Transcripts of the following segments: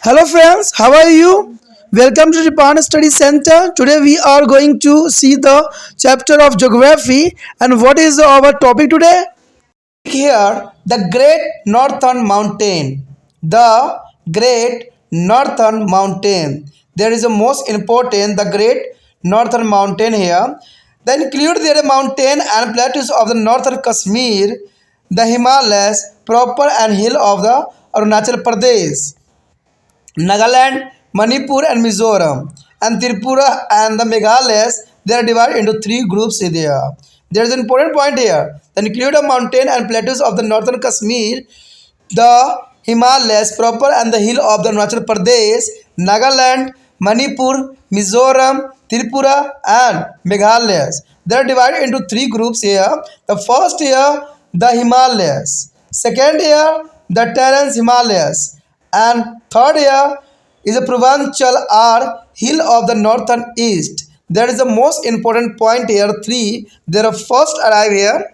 Hello friends, how are you? Welcome to the Japan Study Center. Today we are going to see the chapter of geography and what is our topic today? Here, the Great Northern Mountain. The Great Northern Mountain. There is a most important, the Great Northern Mountain here. Then include the mountain and plateaus of the northern Kashmir, the Himalayas, proper and hill of the Arunachal Pradesh. Nagaland, Manipur and Mizoram, and Tripura and the Meghalays, they are divided into three groups here. There is an important point here. The include the mountain and plateaus of the northern Kashmir, the Himalayas proper and the hill of the Arunachal Pradesh, Nagaland, Manipur, Mizoram, Tripura and Meghalayas. They are divided into three groups here. The first here, the Himalayas. Second here, the Trans-Himalayas. And third here is a Purvachal or hill of the northern east. That is the most important point here. Three. There are first arrive here.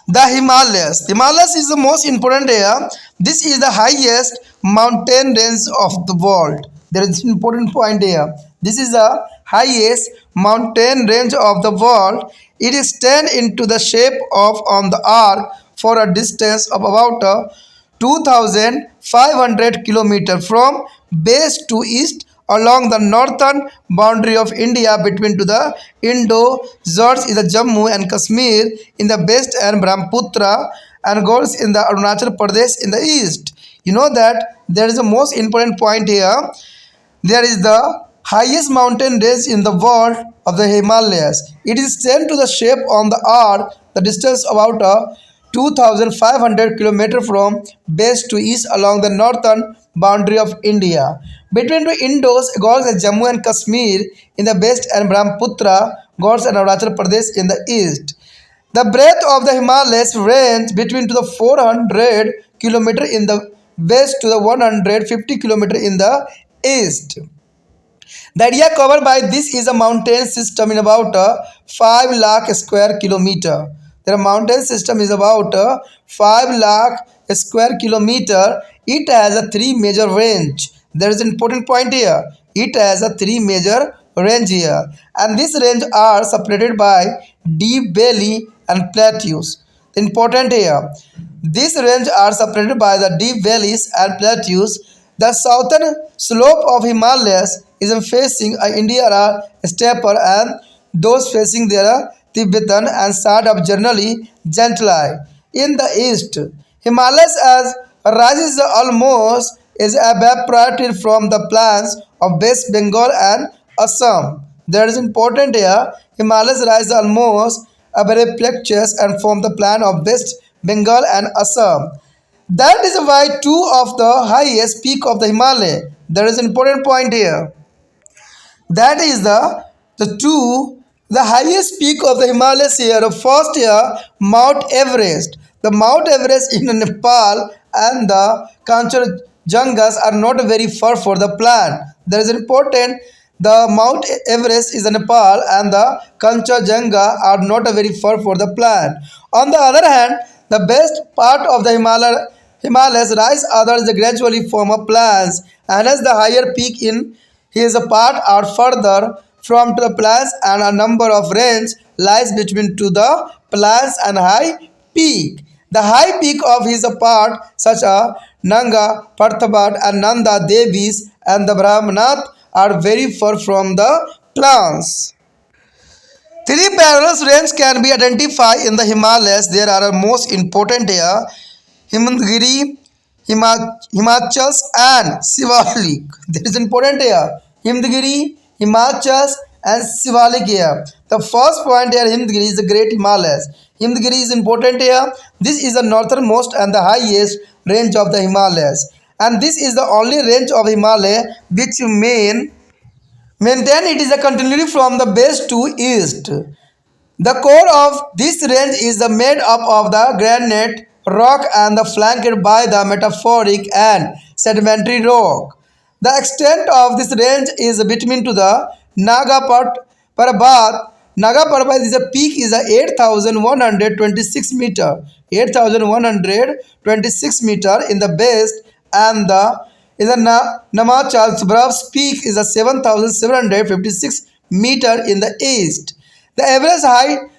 The Himalayas. Himalayas is the most important area. This is the highest mountain range of the world. There is an important point here. This is the highest mountain range of the world. It is stand into the shape of on the arc for a distance of about 2,500 kilometers from base to east along the northern boundary of India between to the Indo-George is the Jammu and Kashmir in the west and Brahmaputra and goes in the Arunachal Pradesh in the east. You know that there is a most important point here. There is the highest mountain range in the world of the Himalayas. It is sent to the shape on the arc, the distance about 2,500 kilometers from west to east along the northern boundary of India. Between the Indos, goes the Jammu and Kashmir in the west and Brahmaputra, goes and Arunachal Pradesh in the east. The breadth of the Himalayas range between to the 400 kilometer in the west to the 150 kilometer in the east. The area covered by this is a mountain system in about 5 lakh square kilometer. The mountain system is about 5 lakh square kilometer. It has a three major range. There is an important point here. It has a three major range here, and this range are separated by deep valley and plateaus. Important here. These range are separated by the deep valleys and plateaus. The southern slope of Himalayas is facing India are stepper and those facing their Tibetan and side of generally gentler. In the east, Himalayas as rises almost is evaporated from the plains of West Bengal and Assam. That is important here. Himalayas rise almost evaporates and from the plain of West Bengal and Assam. That is why two of the highest peak of the Himalaya. There is an important point here. That is the highest peak of the Himalayas here. First here, Mount Everest. The Mount Everest in Nepal and the Kanchenjungas are not very far for the plan. There is important. The Mount Everest is in Nepal and the Kanchenjunga are not very far for the plan. On the other hand, the best part of the Himalayas rise others gradually form a plains, and as the higher peak in his part are further from to the plains and a number of range lies between to the plains and high peak. The high peak of his part such as Nanga, Parthabat and Nanda Devis and the Brahmanath are very far from the plains. Three parallel ranges can be identified in the Himalayas. There are most important here. Himgiri, Himachals and Sivalik. There is important here. Himgiri, Himachals and Sivalik here. The first point here, Himgiri is the Great Himalayas. Himgiri is important here. This is the northernmost and the highest range of the Himalayas. And this is the only range of Himalaya which maintain it is a continuity from the base to east. The core of this range is made up of the granite rock and flanked by the metamorphic and sedimentary rock. The extent of this range is between to the Parbat. Naga Parbat is a peak is 8,126 meter. 8,126 meter in the base and the In the Namachal Brav's peak is a 7,756 meter in the east. The average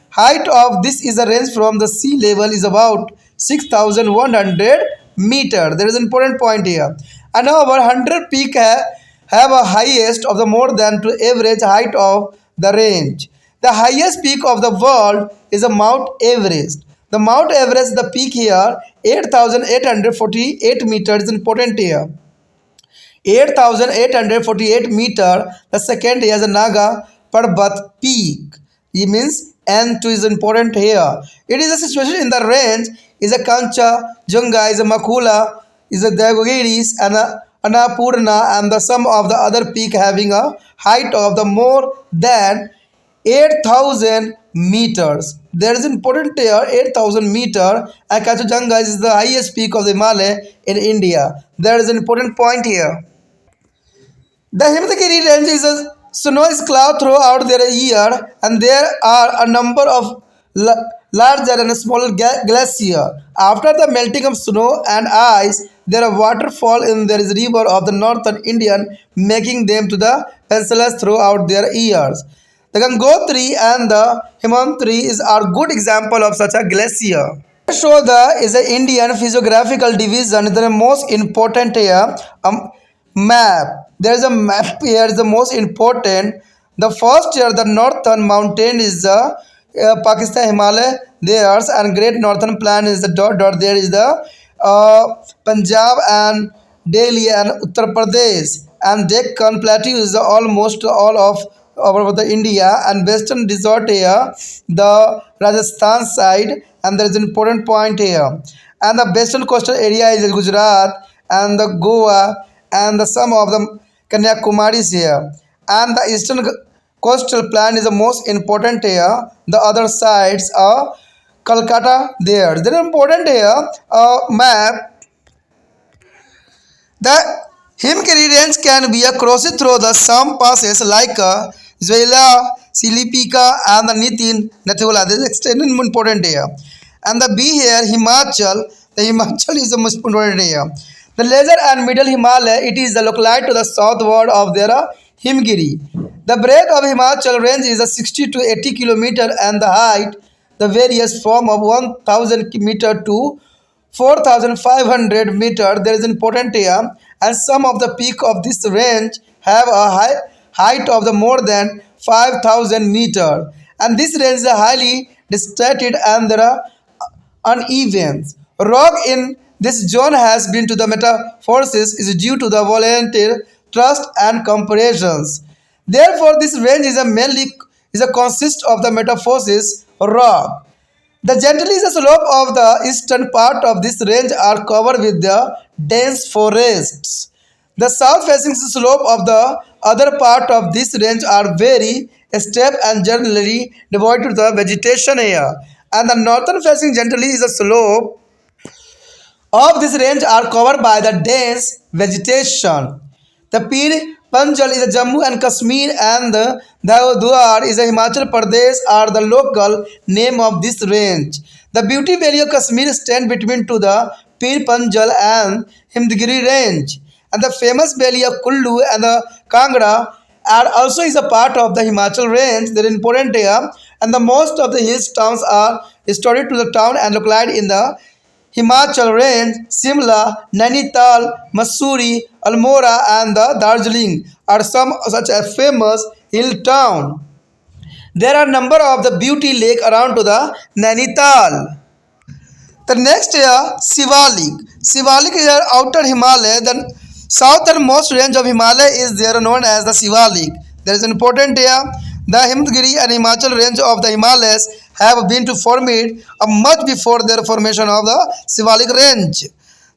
height of this is a range from the sea level is about 6,100 meter. There is an important point here. And over 100 peak have a highest of the more than to average height of the range. The highest peak of the world is a Mount Everest. The Mount Everest, the peak here, 8,848 meters is important here. 8,848 meter. The second is a Naga Parbat peak. It means N2 is important here. It is a situation in the range is a Kancha, Junga, is a Makula, is a Devagiris and a Annapurna and the sum of the other peak having a height of the more than 8,000 meters. There is important here 8,000 meter and Kachujanga is the highest peak of the Himalaya in India. There is an important point here. The Himalaya range is a snow is cloud throughout their year and there are a number of larger and smaller glacier. After the melting of snow and ice, there are waterfall in there is river of the northern Indian making them to the peninsulas throughout their years. The Gangotri and the Himantri are good example of such a glacier. Show the is the Indian physiographical division. The most important here map. There is a map here is the most important. The first here the northern mountain is the Pakistan Himalaya theirs and great northern plan is the dot. There is the Punjab and Delhi and Uttar Pradesh and Deccan plateau is the almost all of over the India and western desert here the Rajasthan side and there is an important point here and the western coastal area is Gujarat and the Goa and the some of the Kanyakumari is here and the eastern coastal plain is the most important here the other sides are Calcutta there. There is important here map. The Himkiri range can be crossed through the some passes like Zwela, Silipika and the Nitin Nathula. This is extremely important here. And the B here, Himachal. The Himachal is the most important here. The lesser and middle Himalaya, it is localized to the southward of their Himgiri. The breadth of Himachal range is a 60 to 80 kilometer and the height, the various from of 1,000 meter to 4,500 meter. There is important here and some of the peak of this range have a height of the more than 5,000 meter and this range is highly distracted and there are uneven. Rock in this zone has been to the metamorphosis is due to the volunteer thrust and compressions. Therefore, this range is a mainly is a consist of the metamorphosis rock. The gently slope of the eastern part of this range are covered with the dense forests. The south-facing slope of the other part of this range are very steep and generally devoid to the vegetation here. And the northern-facing gently is a slope of this range are covered by the dense vegetation. The Pir Panjal is a Jammu and Kashmir and the Deodhar is a Himachal Pradesh are the local name of this range. The Beauty Valley of Kashmir stand between to the Pir Panjal and Himdgiri range. And the famous valley of Kullu and the Kangra are also is a part of the Himachal range. They are important here. And the most of the hills towns are restored to the town and localized in the Himachal range, Simla, Nainital, Mussoorie, Almora and the Darjeeling are some such a famous hill town. There are number of the beauty lake around to the Nainital. The next here, Sivalik. Sivalik is our outer Himalaya. The southernmost range of Himalaya is there known as the Sivalik. There is an important here. The Himgiri and Himachal range of the Himalayas have been to form it much before their formation of the Sivalik range.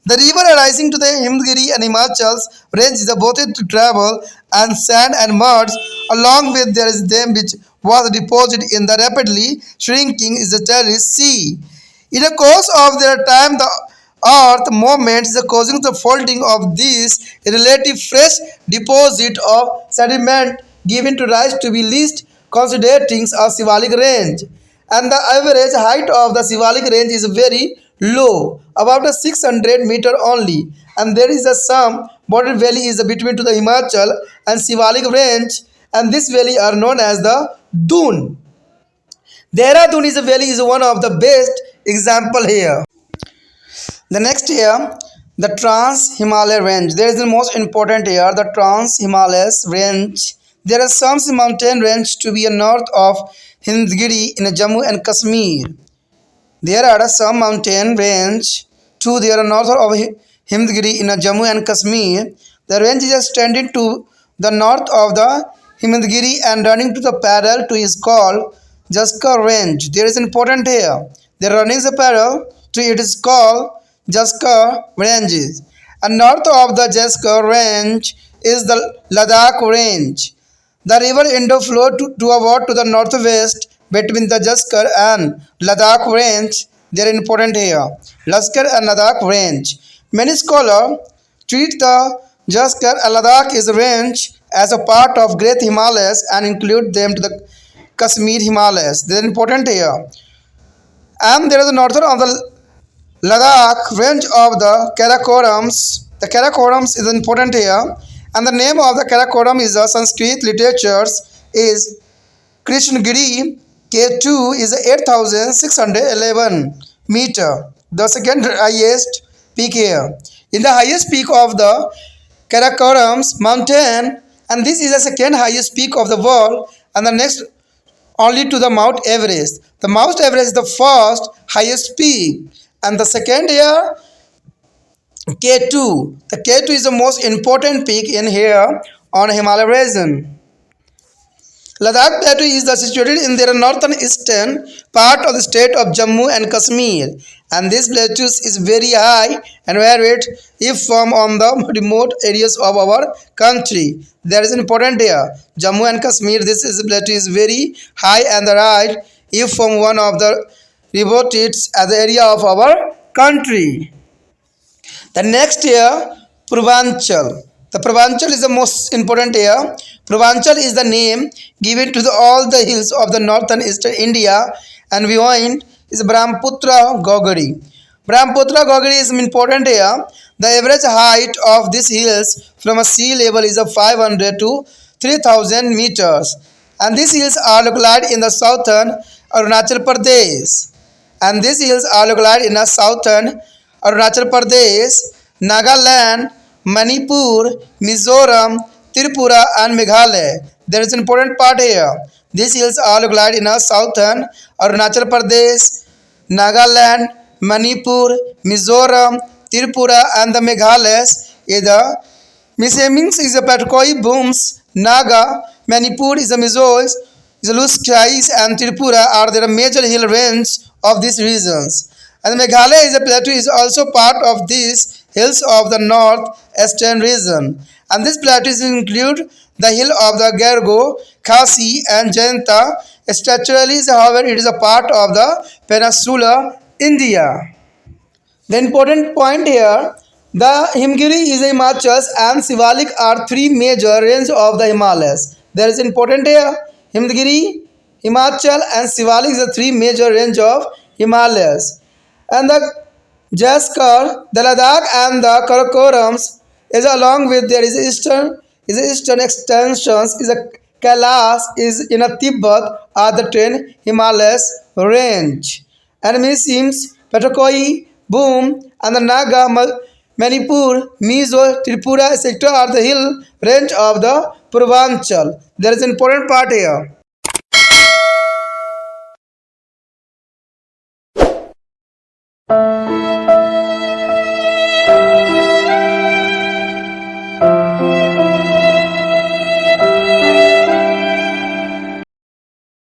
The river arising to the Himgiri and Himachal's range is both to travel and sand and muds along with there is them which was deposited in the rapidly shrinking is the Terrace Sea. In the course of their time, the earth movement is causing the folding of this relative fresh deposit of sediment given to rise to be least considering a Sivalik range. And the average height of the Sivalik range is very low, about 600 meter only. And there is some border valley is between to the Himachal and Shivalik range, and this valley are known as the Dun. Dehradun is a valley is one of the best example here. The next here, the Trans-Himalaya range. There is the most important here, the Trans-Himalayas range. There are some mountain range to be north of Himgiri in Jammu and Kashmir. There are some mountain range to the north of Himgiri in Jammu and Kashmir. The range is extended to the north of the Himgiri and running to the parallel to is called Jaskar range. There is important here. The running the parallel to it is called Jaskar ranges. And north of the Jaskar range is the Ladakh range. The river Indo flows to the northwest between the Jaskar and Ladakh range. They are important here. Jaskar and Ladakh range. Many scholars treat the Jaskar and Ladakh is range as a part of Great Himalayas and include them to the Kashmir Himalayas. They are important here. And there is the northern of the Ladakh range of the Karakorams. The Karakorams is important here. And the name of the Karakoram is the Sanskrit literatures is Krishnagiri. K2 is 8,611 meter. The second highest peak here. In the highest peak of the Karakorams mountain, and this is the second highest peak of the world, and the next only to the Mount Everest. The Mount Everest is the first highest peak, and the second here K2. The K2 is the most important peak in here on Himalaya region. Ladakh Plateau is situated in the northern eastern part of the state of Jammu and Kashmir, and this plateau is very high and varied if from on the remote areas of our country. There is important here. Jammu and Kashmir, this is plateau is very high and right if from one of the remote as the area of our country. The next here, Purvachal. The Purvachal is the most important here. Purvachal is the name given to all the hills of the northern eastern India, and behind is Brahmaputra Gogari. Brahmaputra Gogari is important here. The average height of these hills from a sea level is 500 to 3,000 meters, and these hills are located in the southern Arunachal Pradesh. And these hills are located in the southern Arunachal Pradesh, Nagaland, Manipur, Mizoram, Tripura and Meghalaya. There is an important part here. These hills are located in the southern Arunachal Pradesh, Nagaland, Manipur, Mizoram, Tripura and the Meghalayas. The Misemings is a Patkoi Booms, Naga, Manipur is a Mizois, Luskais and Tripura are the major hill range of these regions. And Meghalaya is a plateau is also part of these hills of the north-eastern region. And these plateaus include the hill of the Gergo, Khasi and Jayanta. Structurally, however, it is a part of the peninsula India. The important point here, the Himgiri is a Himachal and Shivalik are three major ranges of the Himalayas. There is important here, Himgiri, Himachal and Shivalik is the three major range of Himalayas. And the Jaskar, the Ladakh and the Karakorams is along with there is eastern extensions is a Kailash is in a Tibet are the 10 Himalayas range. And Missims, Patakoi, Boom and the Naga, Manipur, Mizo, Tripura etc. are the hill range of the Purvachal. There is an important part here.